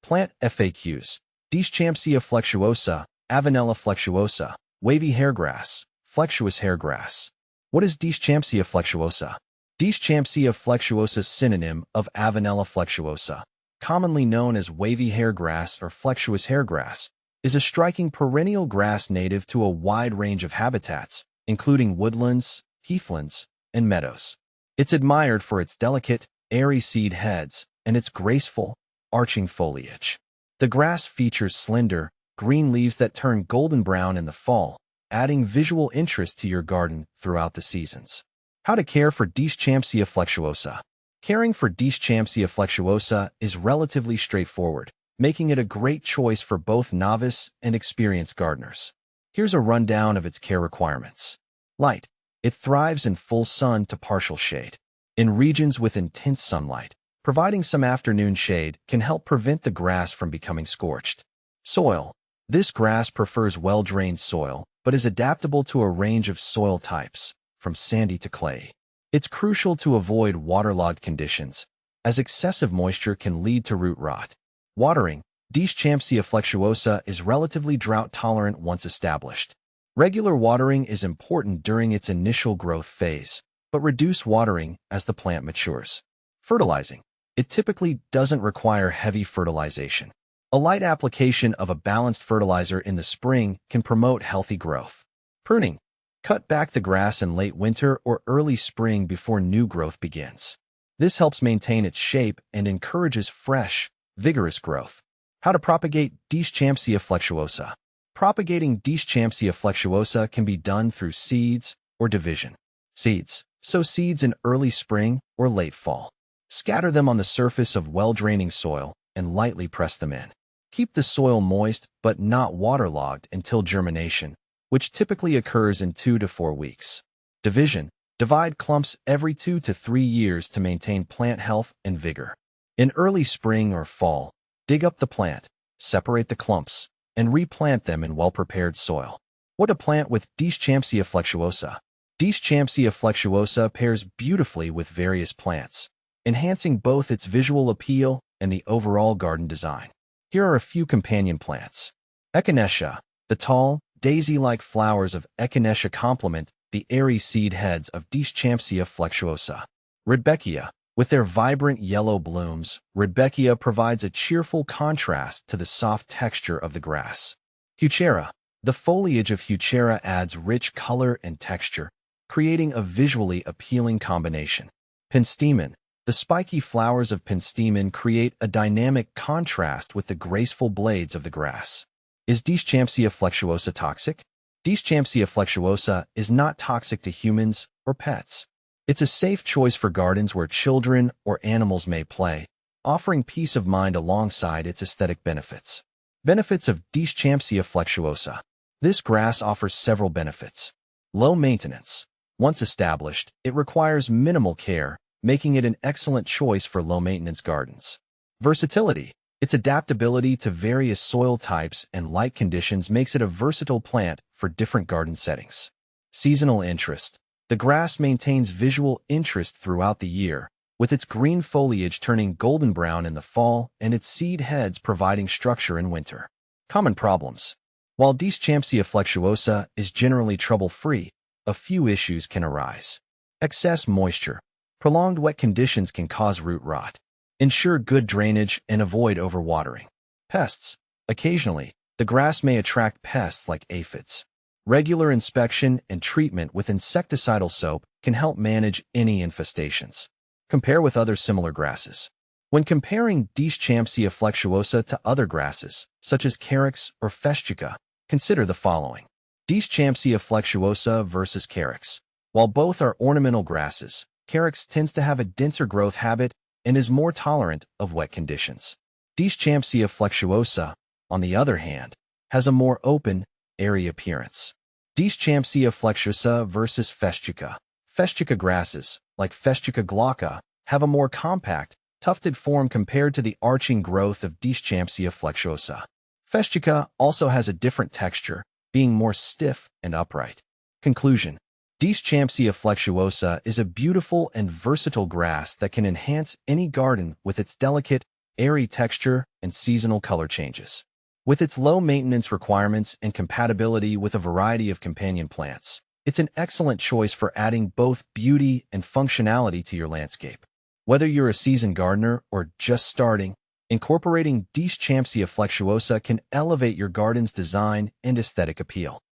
Plant FAQs. Deschampsia flexuosa, Avenella flexuosa, wavy hairgrass, Flexuous hairgrass. What is Deschampsia flexuosa? Deschampsia flexuosa, synonym of Avenella flexuosa, commonly known as wavy hairgrass or Flexuous hairgrass, is a striking perennial grass native to a wide range of habitats, including woodlands, heathlands, and meadows. It's admired for its delicate, airy seed heads and its graceful, arching foliage. The grass features slender, green leaves that turn golden brown in the fall, adding visual interest to your garden throughout the seasons. How to care for Deschampsia flexuosa. Caring for Deschampsia flexuosa is relatively straightforward, making it a great choice for both novice and experienced gardeners. Here's a rundown of its care requirements. Light. It thrives in full sun to partial shade. In regions with intense sunlight, providing some afternoon shade can help prevent the grass from becoming scorched. Soil. This grass prefers well-drained soil, but is adaptable to a range of soil types, from sandy to clay. It's crucial to avoid waterlogged conditions, as excessive moisture can lead to root rot. Watering. Deschampsia flexuosa is relatively drought-tolerant once established. Regular watering is important during its initial growth phase, but reduce watering as the plant matures. Fertilizing. It typically doesn't require heavy fertilization. A light application of a balanced fertilizer in the spring can promote healthy growth. Pruning. Cut back the grass in late winter or early spring before new growth begins. This helps maintain its shape and encourages fresh, vigorous growth. How to propagate Deschampsia flexuosa. Propagating Deschampsia flexuosa can be done through seeds or division. Seeds. Sow seeds in early spring or late fall. Scatter them on the surface of well-draining soil and lightly press them in. Keep the soil moist but not waterlogged until germination, which typically occurs in 2 to 4 weeks. Division. Divide clumps every 2 to 3 years to maintain plant health and vigor. In early spring or fall, dig up the plant, separate the clumps, and replant them in well-prepared soil. What to plant with Deschampsia flexuosa? Deschampsia flexuosa pairs beautifully with various plants, enhancing both its visual appeal and the overall garden design. Here are a few companion plants. Echinacea. The tall, daisy-like flowers of Echinacea complement the airy seed heads of Deschampsia flexuosa. Rudbeckia. With their vibrant yellow blooms, Rudbeckia provides a cheerful contrast to the soft texture of the grass. Heuchera. The foliage of Heuchera adds rich color and texture, creating a visually appealing combination. Penstemon. The spiky flowers of penstemon create a dynamic contrast with the graceful blades of the grass. Is Deschampsia flexuosa toxic? Deschampsia flexuosa is not toxic to humans or pets. It's a safe choice for gardens where children or animals may play, offering peace of mind alongside its aesthetic benefits. Benefits of Deschampsia flexuosa. This grass offers several benefits. Low maintenance. Once established, it requires minimal care, making it an excellent choice for low-maintenance gardens. Versatility. Its adaptability to various soil types and light conditions makes it a versatile plant for different garden settings. Seasonal interest. The grass maintains visual interest throughout the year, with its green foliage turning golden brown in the fall and its seed heads providing structure in winter. Common problems. While Deschampsia flexuosa is generally trouble-free, a few issues can arise. Excess moisture. Prolonged wet conditions can cause root rot. Ensure good drainage and avoid overwatering. Pests. Occasionally, the grass may attract pests like aphids. Regular inspection and treatment with insecticidal soap can help manage any infestations. Compare with other similar grasses. When comparing Deschampsia flexuosa to other grasses, such as carex or festuca, consider the following. Deschampsia flexuosa versus carex. While both are ornamental grasses, carex tends to have a denser growth habit and is more tolerant of wet conditions. Deschampsia flexuosa, on the other hand, has a more open, airy appearance. Deschampsia flexuosa versus festuca. Festuca grasses, like Festuca glauca, have a more compact, tufted form compared to the arching growth of Deschampsia flexuosa. Festuca also has a different texture, being more stiff and upright. Conclusion. Deschampsia flexuosa is a beautiful and versatile grass that can enhance any garden with its delicate, airy texture, and seasonal color changes. With its low maintenance requirements and compatibility with a variety of companion plants, it's an excellent choice for adding both beauty and functionality to your landscape. Whether you're a seasoned gardener or just starting, incorporating Deschampsia flexuosa can elevate your garden's design and aesthetic appeal.